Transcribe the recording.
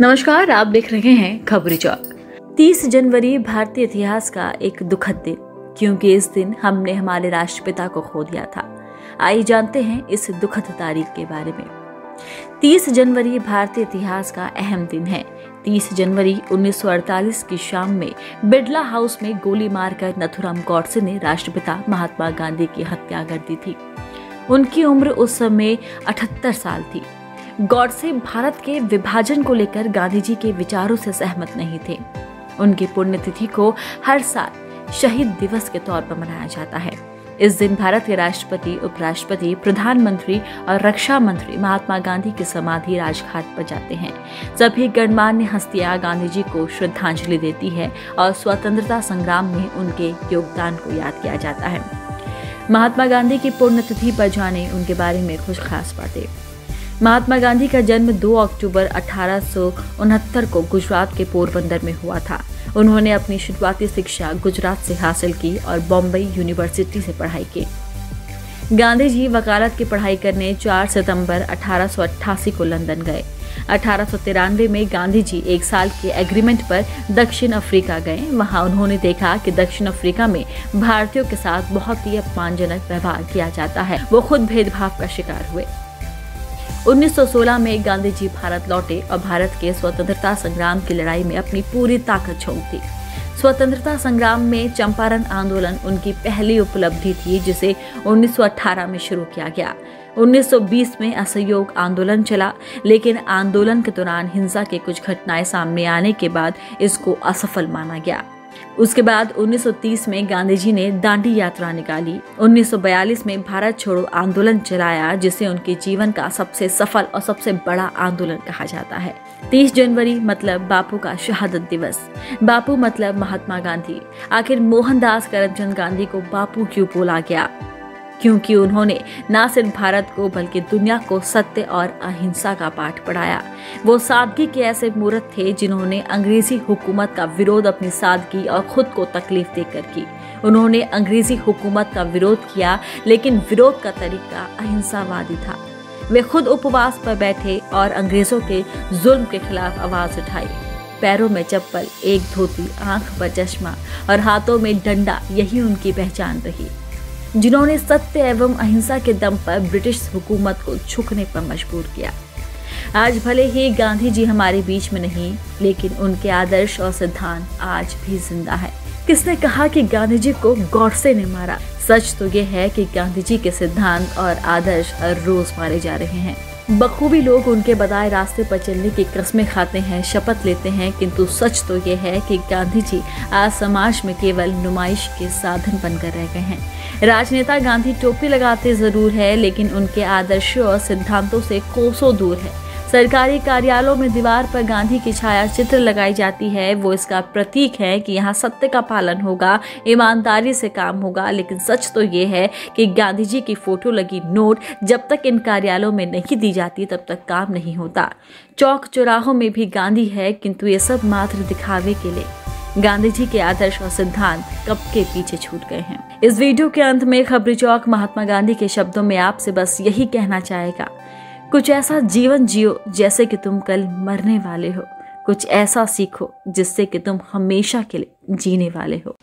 नमस्कार, आप देख रहे हैं खबरी चौक। 30 जनवरी भारतीय इतिहास का एक दुखद दिन, क्योंकि इस दिन हमने हमारे राष्ट्रपिता को खो दिया था। आइए जानते हैं इस दुखद तारीख के बारे में। 30 जनवरी भारतीय इतिहास का अहम दिन है। 30 जनवरी 1948 की शाम में बिड़ला हाउस में गोली मारकर नथुराम गॉडसे ने राष्ट्रपिता महात्मा गांधी की हत्या कर दी थी। उनकी उम्र उस समय 78 साल थी। गॉडसे भारत के विभाजन को लेकर गांधी जी के विचारों से सहमत नहीं थे। उनकी पुण्यतिथि को हर साल शहीद दिवस के तौर पर मनाया जाता है। इस दिन भारत के राष्ट्रपति, उपराष्ट्रपति, प्रधानमंत्री और रक्षा मंत्री महात्मा गांधी की समाधि राजघाट पर जाते हैं। सभी गणमान्य हस्तियां गांधी जी को श्रद्धांजलि देती है और स्वतंत्रता संग्राम में उनके योगदान को याद किया जाता है। महात्मा गांधी की पुण्यतिथि पर जाने उनके बारे में कुछ खास बातें। महात्मा गांधी का जन्म 2 अक्टूबर 1869 को गुजरात के पोरबंदर में हुआ था। उन्होंने अपनी शुरुआती शिक्षा गुजरात से हासिल की और बॉम्बे यूनिवर्सिटी से पढ़ाई की। गांधी जी वकालत की पढ़ाई करने 4 सितंबर 1888 को लंदन गए। 1893 में गांधी जी 1 साल के एग्रीमेंट पर दक्षिण अफ्रीका गए। वहां उन्होंने देखा कि दक्षिण अफ्रीका में भारतीयों के साथ बहुत ही अपमानजनक व्यवहार किया जाता है। वो खुद भेदभाव का शिकार हुए। 1916 में गांधी जी भारत लौटे और भारत के स्वतंत्रता संग्राम की लड़ाई में अपनी पूरी ताकत झोंक दी। स्वतंत्रता संग्राम में चंपारण आंदोलन उनकी पहली उपलब्धि थी, जिसे 1918 में शुरू किया गया। 1920 में असहयोग आंदोलन चला, लेकिन आंदोलन के दौरान हिंसा के कुछ घटनाएं सामने आने के बाद इसको असफल माना गया। उसके बाद 1930 में गांधी जी ने दांडी यात्रा निकाली। 1942 में भारत छोड़ो आंदोलन चलाया, जिसे उनके जीवन का सबसे सफल और सबसे बड़ा आंदोलन कहा जाता है। 30 जनवरी मतलब बापू का शहादत दिवस। बापू मतलब महात्मा गांधी। आखिर मोहनदास करमचंद गांधी को बापू क्यों बोला गया? क्योंकि उन्होंने न सिर्फ भारत को बल्कि दुनिया को सत्य और अहिंसा का पाठ पढ़ाया। वो सादगी के ऐसे मूर्त थे जिन्होंने अंग्रेजी हुकूमत का विरोध अपनी सादगी और खुद को तकलीफ देकर की। उन्होंने अंग्रेजी हुकूमत का विरोध किया, लेकिन विरोध का तरीका अहिंसावादी था। वे खुद उपवास पर बैठे और अंग्रेजों के जुल्म के खिलाफ आवाज उठाई। पैरों में चप्पल, एक धोती, आंख पर चश्मा और हाथों में डंडा, यही उनकी पहचान रही, जिन्होंने सत्य एवं अहिंसा के दम पर ब्रिटिश हुकूमत को झुकने पर मजबूर किया। आज भले ही गांधी जी हमारे बीच में नहीं, लेकिन उनके आदर्श और सिद्धांत आज भी जिंदा है। किसने कहा कि गांधी जी को गॉडसे ने मारा? सच तो ये है कि गांधी जी के सिद्धांत और आदर्श हर रोज मारे जा रहे हैं। बखूबी लोग उनके बताए रास्ते पर चलने की कस्में खाते हैं, शपथ लेते हैं, किंतु सच तो ये है कि गांधी जी आज समाज में केवल नुमाइश के साधन बनकर रह गए हैं। राजनेता गांधी टोपी लगाते जरूर है, लेकिन उनके आदर्शों और सिद्धांतों से कोसों दूर है। सरकारी कार्यालयों में दीवार पर गांधी की छाया चित्र लगाई जाती है। वो इसका प्रतीक है कि यहाँ सत्य का पालन होगा, ईमानदारी से काम होगा। लेकिन सच तो ये है कि गांधी जी की फोटो लगी नोट जब तक इन कार्यालयों में नहीं दी जाती, तब तक काम नहीं होता। चौक चौराहों में भी गांधी है, किंतु ये सब मात्र दिखावे के लिए। गांधी जी के आदर्श और सिद्धांत कब के पीछे छूट गए हैं। इस वीडियो के अंत में खबरी चौक महात्मा गांधी के शब्दों में आपसे बस यही कहना चाहेगा, कुछ ऐसा जीवन जियो जैसे कि तुम कल मरने वाले हो। कुछ ऐसा सीखो जिससे कि तुम हमेशा के लिए जीने वाले हो।